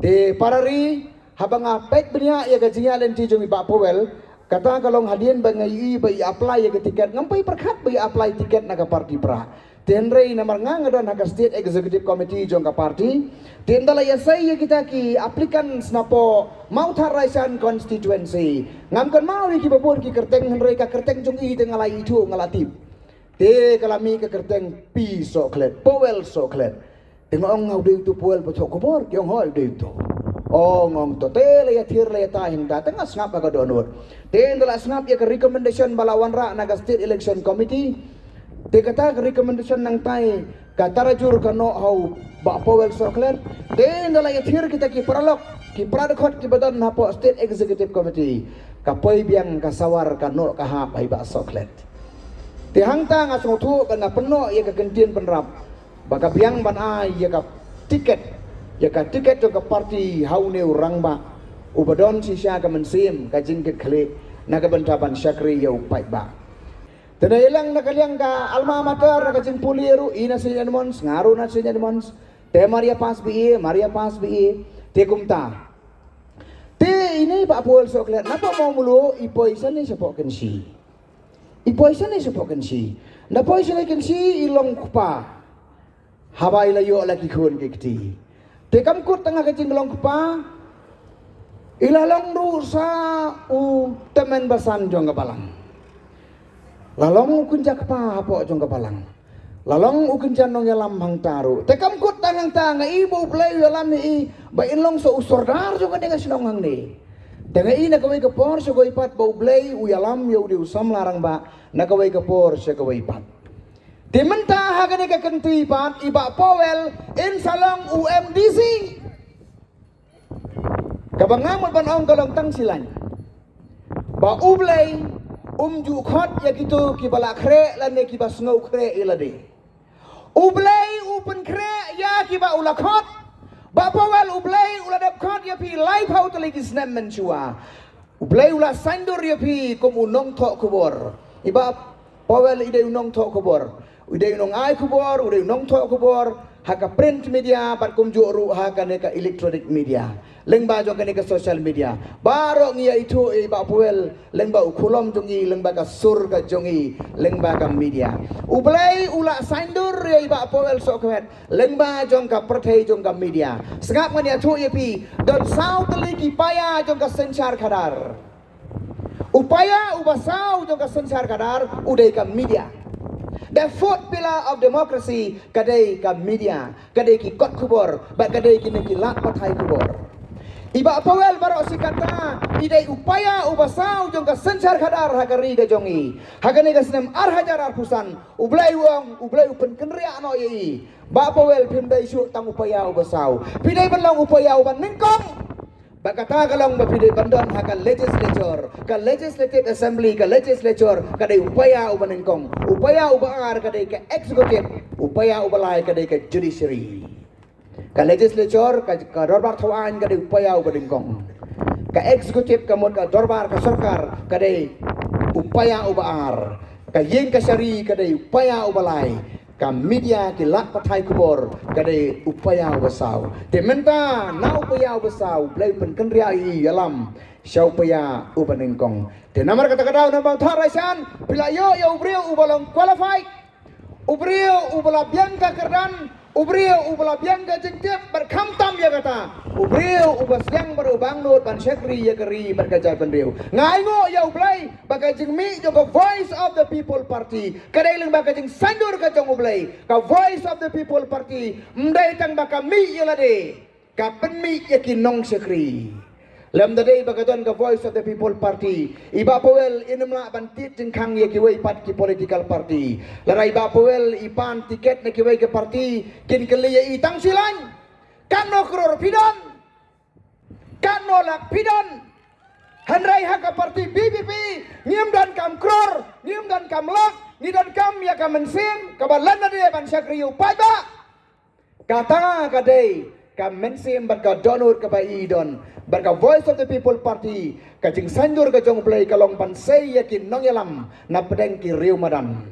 Di parari habang apek benya ya gajinya lenti jong Pak Powell kata kalau hadian bangai bai apply ya tiket ngampai perkat bai apply tiket naga parti pra. Tenrei namar ngang don naga state executive committee jong ka parti. Tendala ya saya kita ki applicants napo mau tharaisan constituency. Ngamkan mau ki babur ki kerteng henrei ka kerteng jong i tengalai itu ngalatip. Te kalami ke kerteng pi soklet, Powell soklet. Tengok ngau de itu Powell pocok kubor, kiong hoi de itu. Oh ngong to te le ya thir le ta hing da tengah snap ka donor. Te ndala snap ya ke recommendation balawan ra naga state election committee. Te kata ke recommendation nang tai ka tarajur ka no hau ba Powell soklet. Te ndala ya thir kita ki pralok ki pradkhot ki badan hapo state executive committee. Ka poi biang ka sawar ka no ka ha pai ba soklet. Ti hangta nga sutu kana peno ya ka kentien penrap baka biang ban ai ya ka tiket to ka parti haune urang ba ubadon si sya ka mensim ka jingkit khale naga bantaban syakri ya upai ba tenailang nakaliang ka alma mater ka jing puliru ina sinya mons ngaru na sinya mons te Maria pas bi te kumta te ini ba pol soklet napa mau mulu ipoisan ni sepoken si ipoisan ni sepoken si na poisan ni si ilong kupa habai layo lagi kun kiti te kamkut tengah kecing long kupa ilalong rusa u temen basan jong kapalang lalong kunja kapa hapo jong kapalang lalong ukunjan nong yalam hang taru te kamkut tangang tanga ibu play yalam ni ba inlong so usordar jong dengan sinong hang ni tengah ina kawai kapor so kawai pat bau play u yalam yo di usam larang ba na kawai kapor so kawai pat di mentah hagane ka kentui pat iba Powell in salong UMDC kabangamot panong kalong tang silan ba ublay umju khot ya gitu kibala kre lan ne kiba sngau kre ilade ublay upen kre ya kiba ulakhot ba Powell ublay uladap khot ya pi live how to legi snap menchua ublay ula sandur ya pi kum unong thok kubor iba Powell ide unong thok kubor udah nong ai kubor, udah nong thok kubor, haka print media, bat kumjuru haka neka electronic media, lengba jo neka social media. Baru ngia itu ba Powell, lengba ukulom jongi, lengba ka surga jongi, lengba ka media. Ublay ula sandur ya ba Powell sokwet, lengba jong ka perthai jong ka media. Segap ngania tu yepi, dan sau teliki paya jong ka senchar kadar. Upaya ubasau jong ka senchar kadar, udah ka media. The fourth pillar of democracy kadai ka media, kadai ki kot kubor, ba kadai ki neki lak pathai kubor. Iba Powell baro si kata, idai upaya ubasau jong ka senchar khadar hakari ga jongi. Hakane ga senem hajar arpusan, ublai wong, ublai upen kenria no yi. Ba Powell pindai syuk tang upaya ubasau. Pidai benlong upaya uban ningkong. Bakata kalong mapilih bandon hakan legislature, ka legislative assembly, ka legislature, kadai upaya ubanengkong, upaya ubaar kadai ka executive, upaya ubalai kadai ka judiciary, ka legislature, ka dorbar thawaan kadai upaya ubanengkong, ka executive kamot ka dorbar ka sarkar kadai upaya ubaar, ka yeng ka syari kadai upaya ubalai. Ka media ki lak pathai kubor kadai upaya ubasau te menta na upaya ubasau play pen kenria i alam syau upaya ubanengkong te namar kata kadau nambang tharaisan bila yo ubrio ubalong qualified ubrio ubala biangka kerdan ubrio ubala biangka jengtiap berkamtam ya kata ubrio ubas yang berubang nut ban syakri ya keri berkajar pendeu ngai ngo ya ublai bagai jeng mi jo voice of the people party kadai leng bagai jeng sandur ka jong ublai ka voice of the people party mdai tang baka mi ya lade ka pen mi ya kinong syakri lem dade bagaton ka voice of the people party iba Powell inemla bantit jeng kang ya kiwai pat ki political party larai iba Powell ipan tiket na kiwai ke party kin keliya itang silan kan no kror pidon kan no lak pidon hanrai haka parti BBP ngiem dan kam kror ngiem dan kam lak ni dan kam ya kam mensim kabalan dade ban syakri upai ba kata kadai kam mensim berka donor ka baidon berka voice of the people party kajing sandur ka jong play kalong pansay yakin nong yalam na pedeng ki riu madan